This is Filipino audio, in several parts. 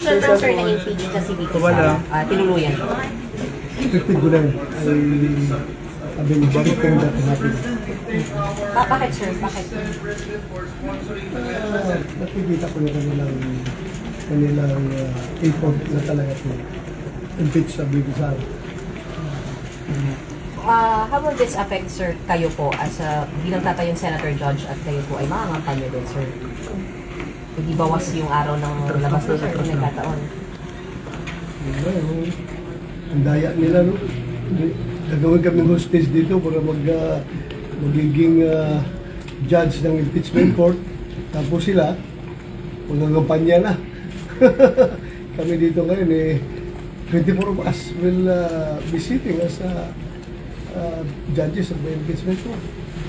Sir, nag-impeach na si Vicky Sara. Tinuluyan. Expected ko lang. Sabi mo, bakit kayo dati natin? Bakit, sir? Bakit? Nakikita ko yung kanilang effort na talaga to impeach sa Vicky Sara. How will this affect, sir, kayo po as bilang tatayong senator judge at kayo po ay mangangampanya din, sir? Hindi bawas yung araw ng labas ni sir kung nagkataon. Ang daya nila, no? Gagawin kami hostage dito para magiging judge ng impeachment court. Tapos sila, magagampanya na. Kami dito ngayon, 24 of us will be sitting as judges of the impeachment court.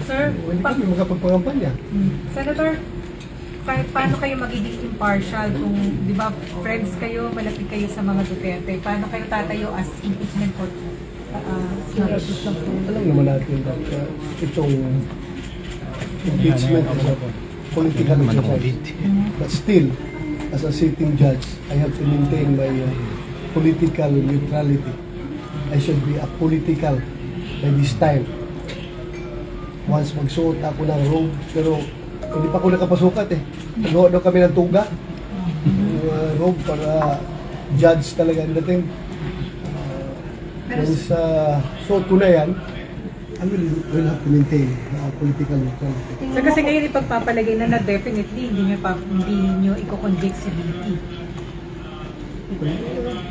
Sir, Hindi kami makapagpangampanya. Senator, paano kayo magiging impartial kung, di ba, friends kayo, malapit kayo sa mga Duterte, paano kayo tatayo as impeachment court? Alam naman natin that itong impeachment is a political exercise. But still, as a sitting judge, I have to maintain my political neutrality. I should be apolitical by this time. Once magsuot ako ng robe, pero hindi pa ako nakapasukat eh. Nagawa daw kami ng tuga. Robe para judge talaga ang dating. Once suot ko na yan, I will have to maintain political neutrality. So, kasi ngayon ipagpapalagay na definitely hindi nyo i-convict si Vicky.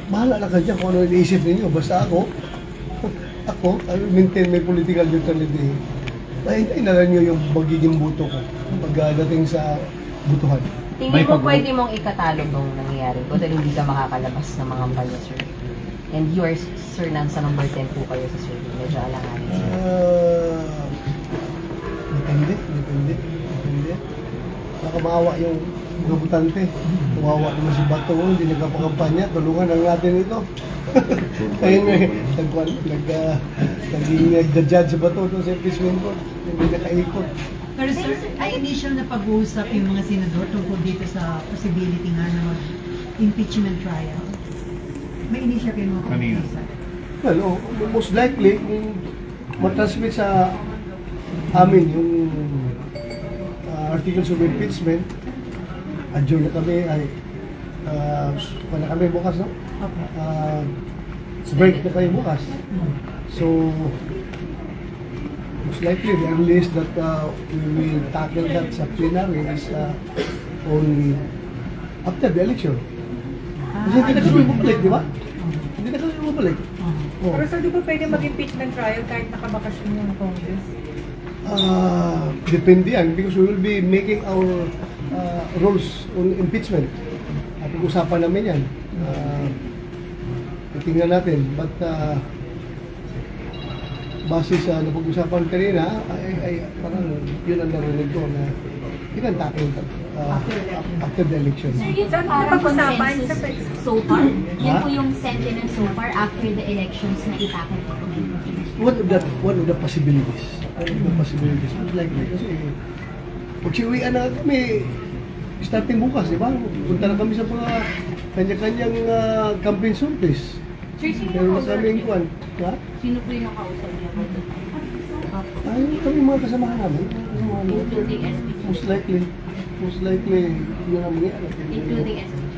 Bahala na kayo kung ano iniisip ninyo. Basta ako, I will maintain my political neutrality. Nahintayin na lang nyo yung magiging buto ko pagdating sa butuhan. Tingin mo pwede mong ikatalog nung nangyayari ko dahil hindi ka makakalabas ng mga kampanya, sir? And you are, sir, nasa number 10 po kayo sa survey. Medyo alanganin, sir. Depende. Baka maawa yung gabutante. Maawa naman si Bato, hindi nagkapakampanya. Tulungan lang natin ito. Kaya nag-judge sa Bato sa impeachment court. Hindi nakaikot. Pero sir, ay initial na pag-uusap yung mga senador tungkol dito sa possibility nga na mag-impeachment trial. May initial kayo mga pag-uusap? Well, most likely, kung matransmit sa amin yung articles of impeachment, adjourn na kami, wala kami bukas, no? Okay. Break na kayo bukas. So, most likely, the earliest that we will tackle that sa plenary is only after the election. Kasi hindi na kami bumalik, di ba? Hindi na kami bumalik. Pero sir, di ba pwede mag-impeachment trial kahit nakabakasyon yung Congress? Depende yan because we will be making our rules on impeachment. At pag-usapan namin yan. Tingnan natin. But base sa napag-usapan kanina, ay parang yun ang narinig ko na yun ang tackle after the election. Sir, yun po parang consensus so far? Yun po yung sentiment so far after the elections na itakot po. One of the possibilities. Most likely. Kasi pagsiuwian na kami, starting bukas, di ba? Punta na kami sa mga kanya-kanyang campaign surface. Sir, sino Pero yung sa aming kuwan, ha? Sino po yung nakausap niya? Ay, kami mga kasamahan namin. Including SPG? Most likely, yun ang mga. Including SPG?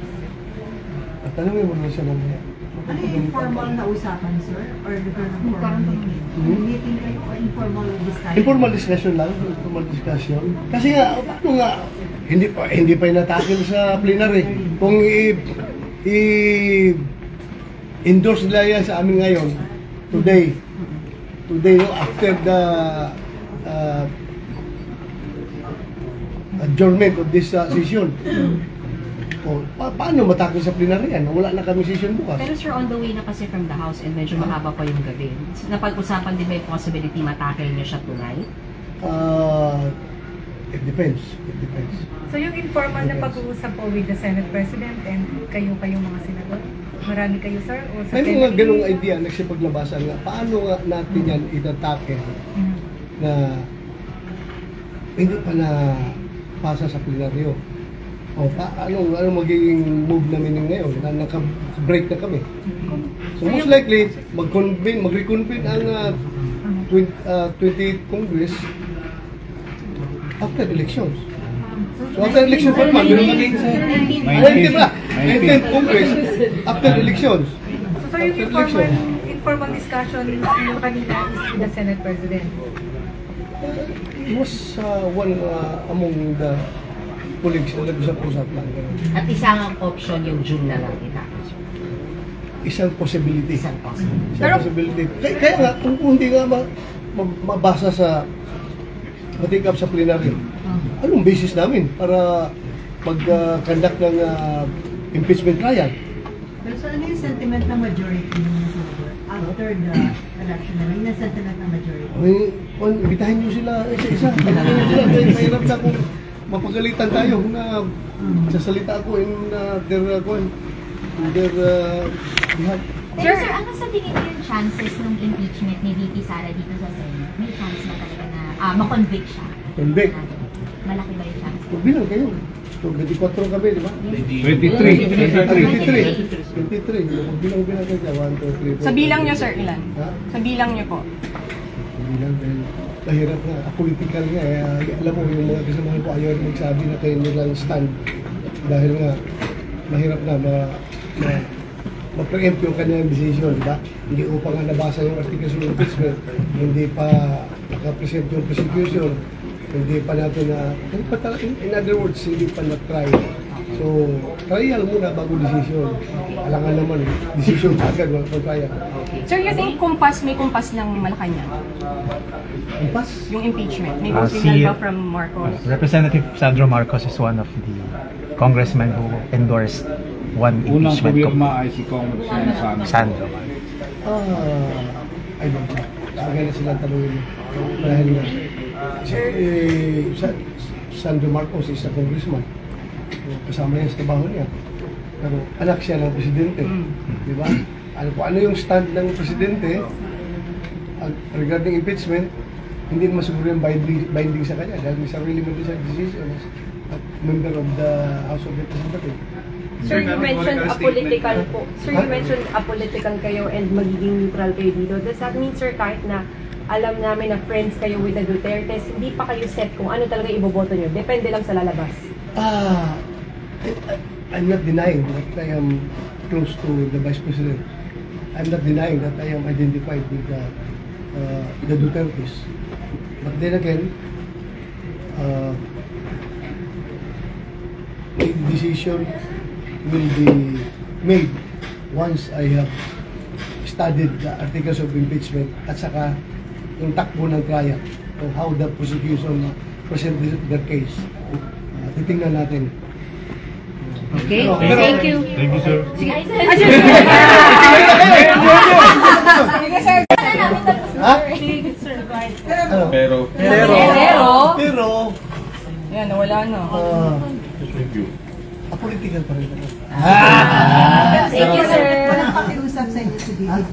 At tanongin mo na siya mamaya. Ano yung informal na usapan, sir? Or formal meeting kayo o informal discussion? Informal discussion lang, informal discussion. Kasi nga, paano nga, hindi pa inatakil sa plenary. Kung endorse nila yan sa amin ngayon, today, no, after the adjournment of this session. O, paano matakil sa plenary yan? Wala na kami session bukas. Pero sir, on the way na kasi from the house and medyo mahaba pa yung gabi. Napag-usapan din ba yung possibility matakil niya siya tonight? It depends. So yung informal na pag-uusap po with the Senate President and kayo mga senador? Marami kayo, sir? O sa May mga ganung idea nagsipaglabasan nga. Paano nga natin yan itatake na hindi pa na pasa sa plenaryo? O, anong magiging move namin ngayon? Naka-break na kami. So most likely, mag-reconvene ang 28th Congress after elections. So after elections, pa naman, meron kaming 19th Congress after elections. So yung informal discussion yung kanina is with the Senate President. It was one among the colleagues na nag-usap-usap lang. At isang option yung June na lang itapos. Isang possibility. Isang possible. Isang possibility. Kaya nga, kung hindi nga mabasa sa matikap sa plenary, anong basis namin para mag-conduct ng impeachment trial? Pero so ano yung sentiment ng majority after the election? Ano yung sentiment ng majority? Ibitahin nyo sila isa-isa. Mahirap na kung mapagalitan tayo na sasalita ako in their behalf. Pero sir, ano sa tingin niyo yung chances ng impeachment ni VP Sara dito sa Senate? May chance ba talaga na ma-convict siya? Convict. Malaki ba yung chance? Bilang kayo. So, 24 kami, di ba? 23. Bilang kayo. 1, 2, 3, 4. Sa bilang nyo, sir, ilan? Ha? Sa bilang nyo po. Bilang dahil mahirap nga. Political nga. Alam mo, yung mga kasamahan ko ayaw magsabi na kayo nilang stand. Dahil nga, mahirap na ma-preempt yung kanyang decision, di ba? Hindi upang nga nabasa yung articles of impeachment, hindi pa nakapresent yung prosecution, hindi pa natin in other words, hindi pa na-try. So, trial muna bago decision. Alangan naman, decision agad, wala pang trial. Sir, you think may kumpas ng Malacanang? Kumpas? Yung impeachment? May signal ba from Marcos? Representative Sandro Marcos is one of the congressmen who endorsed one Unang impeachment pumirma ay si Congressman Sandro. I don't know. Sagay na silang tanongin. Dahil nga, Sandro Marcos is a congressman. Kasama niya sa trabaho niya. Pero anak siya ng presidente. Di ba? Ano yung stand ng presidente regarding impeachment, hindi naman siguro yung binding sa kanya dahil may sarili mo din sa decision as a member of the House of Representatives. Sir, you mentioned apolitical po. Sir, you mentioned apolitical kayo and magiging neutral kayo dito. Does that mean, sir, kahit na alam namin na friends kayo with the Dutertes, hindi pa kayo set kung ano talaga iboboto nyo? Depende lang sa lalabas. I'm not denying that I am close to the Vice President. I'm not denying that I am identified with the Dutertes. But then again, the decision will be made once I have studied the articles of impeachment at saka yung takbo ng trial on how the prosecution presented their case. Titingnan natin. Okay? Thank you. Thank you, sir. Sige, sir. Ha? Ano? Pero Pero, Yan, nawala na. apolitical pa rin ako. Thank you, sir. Walang pakiusap sa inyo si David.